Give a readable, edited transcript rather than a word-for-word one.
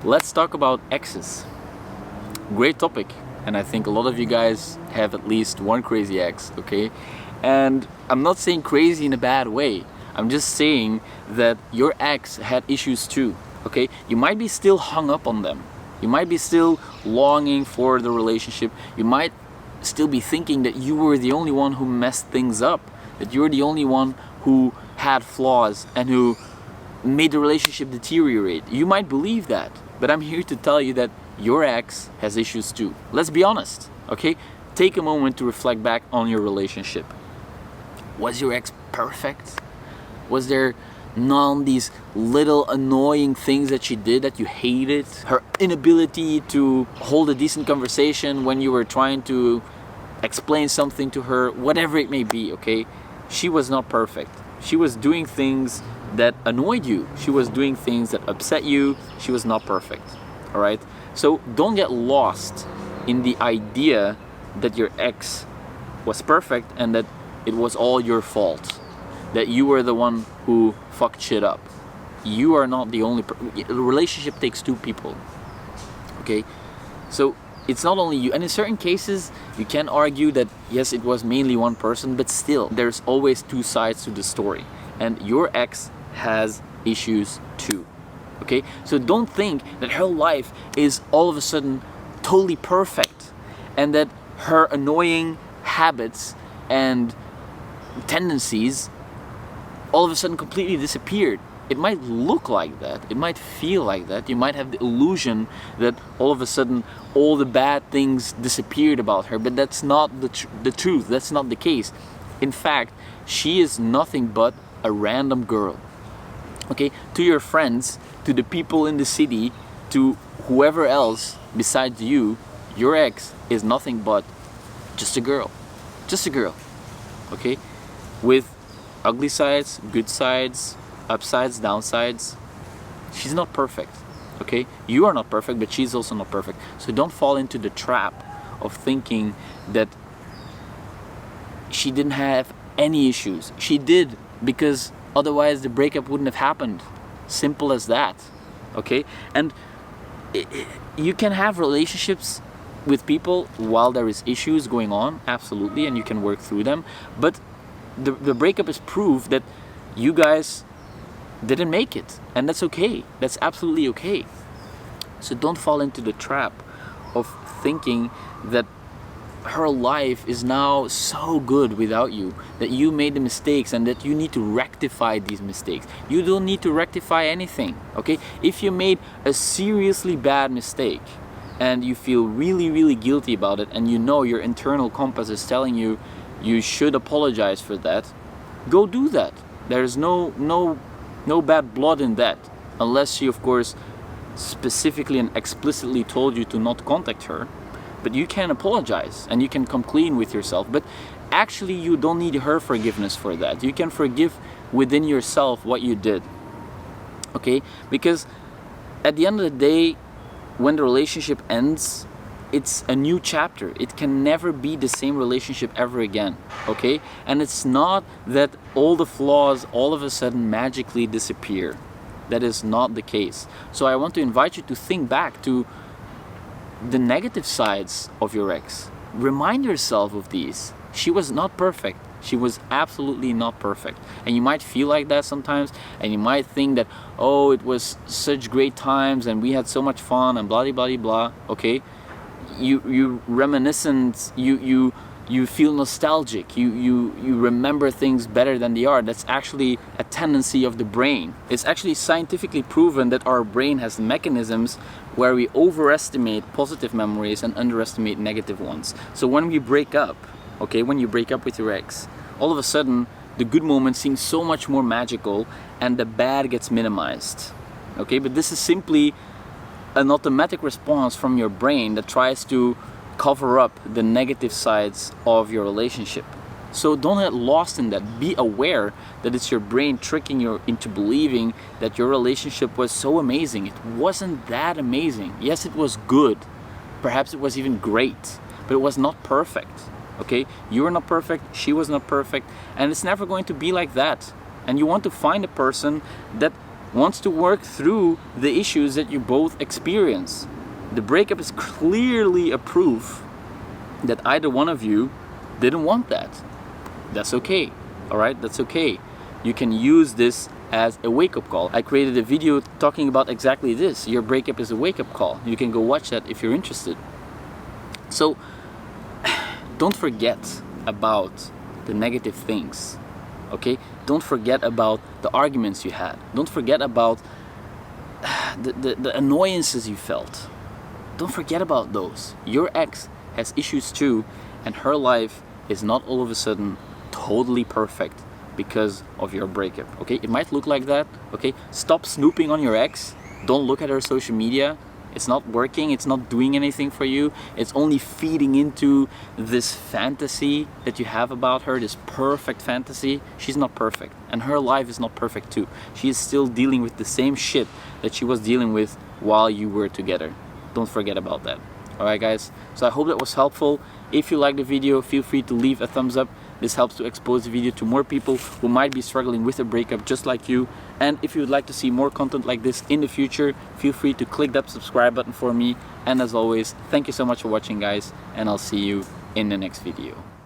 Let's talk about exes. Great topic, and I think a lot of you guys have at least one crazy ex, okay? And I'm not saying crazy in a bad way. I'm just saying that your ex had issues too, okay? You might be still hung up on them. You might be still longing for the relationship. You might still be thinking that you were the only one who messed things up, that you're the only one who had flaws and who made the relationship deteriorate. You might believe that, but I'm here to tell you that your ex has issues too. Let's be honest, okay? Take a moment to reflect back on your relationship. Was your ex perfect? Was there none of these little annoying things that she did that you hated? Her inability to hold a decent conversation when you were trying to explain something to her, whatever it may be, okay? She was not perfect. She was doing things that annoyed you. She was doing things that upset you. She was not perfect, all right? So don't get lost in the idea that your ex was perfect and that it was all your fault, that you were the one who fucked shit up. You are not the only a relationship takes two people, okay? So it's not only you, and in certain cases you can argue that yes, it was mainly one person, but still there's always two sides to the story, and your ex has issues too, okay? So don't think that her life is all of a sudden totally perfect and that her annoying habits and tendencies all of a sudden completely disappeared. It might look like that, it might feel like that, you might have the illusion that all of a sudden all the bad things disappeared about her, but that's not the truth, that's not the case. In fact, she is nothing but a random girl, okay? To your friends, to the people in the city, to whoever else besides you, your ex is nothing but just a girl, okay? With ugly sides, good sides, upsides, downsides. She's not perfect, okay? You are not perfect, but she's also not perfect. So don't fall into the trap of thinking that she didn't have any issues. She did, because otherwise the breakup wouldn't have happened. Simple as that, okay? And you can have relationships with people while there is issues going on, absolutely, and you can work through them, but the breakup is proof that you guys didn't make it, and that's okay. That's absolutely okay. So don't fall into the trap of thinking that her life is now so good without you, that you made the mistakes and that you need to rectify these mistakes. You don't need to rectify anything, okay? If you made a seriously bad mistake and you feel really, really guilty about it, and you know your internal compass is telling you you should apologize for that, go do that. There's no bad blood in that, unless she of course specifically and explicitly told you to not contact her. But you can apologize and you can come clean with yourself, but actually you don't need her forgiveness for that. You can forgive within yourself what you did, okay? Because at the end of the day, when the relationship ends, it's a new chapter. It can never be the same relationship ever again, okay? And it's not that all the flaws all of a sudden magically disappear. That is not the case. So I want to invite you to think back to the negative sides of your ex. Remind yourself of these. She was not perfect. She was absolutely not perfect. And you might feel like that sometimes, and you might think that, oh, it was such great times and we had so much fun and blah, blah, blah, blah, okay? You reminiscent, you feel nostalgic, you remember things better than they are. That's actually a tendency of the brain. It's actually scientifically proven that our brain has mechanisms where we overestimate positive memories and underestimate negative ones. So when we break up, okay, when you break up with your ex, all of a sudden the good moments seem so much more magical and the bad gets minimized, okay? But this is simply an automatic response from your brain that tries to cover up the negative sides of your relationship. So don't get lost in that. Be aware that it's your brain tricking you into believing that your relationship was so amazing. It wasn't that amazing. Yes, it was good. Perhaps it was even great, but it was not perfect, okay? You were not perfect, she was not perfect, and it's never going to be like that. And you want to find a person that wants to work through the issues that you both experience. The breakup is clearly a proof that either one of you didn't want that. That's okay, all right? That's okay. You can use this as a wake-up call. I created a video talking about exactly this. Your breakup is a wake-up call. You can go watch that if you're interested. So don't forget about the negative things, okay? Don't forget about the arguments you had. Don't forget about the annoyances you felt. Don't forget about those. Your ex has issues too, and her life is not all of a sudden totally perfect because of your breakup, okay? It might look like that, okay? Stop snooping on your ex. Don't look at her social media. It's not working, it's not doing anything for you. It's only feeding into this fantasy that you have about her, this perfect fantasy. She's not perfect, and her life is not perfect too. She is still dealing with the same shit that she was dealing with while you were together. Don't forget about that. Alright guys, so I hope that was helpful. If you like the video, feel free to leave a thumbs up. This helps to expose the video to more people who might be struggling with a breakup just like you. And if you would like to see more content like this in the future, feel free to click that subscribe button for me. And as always, thank you so much for watching guys, and I'll see you in the next video.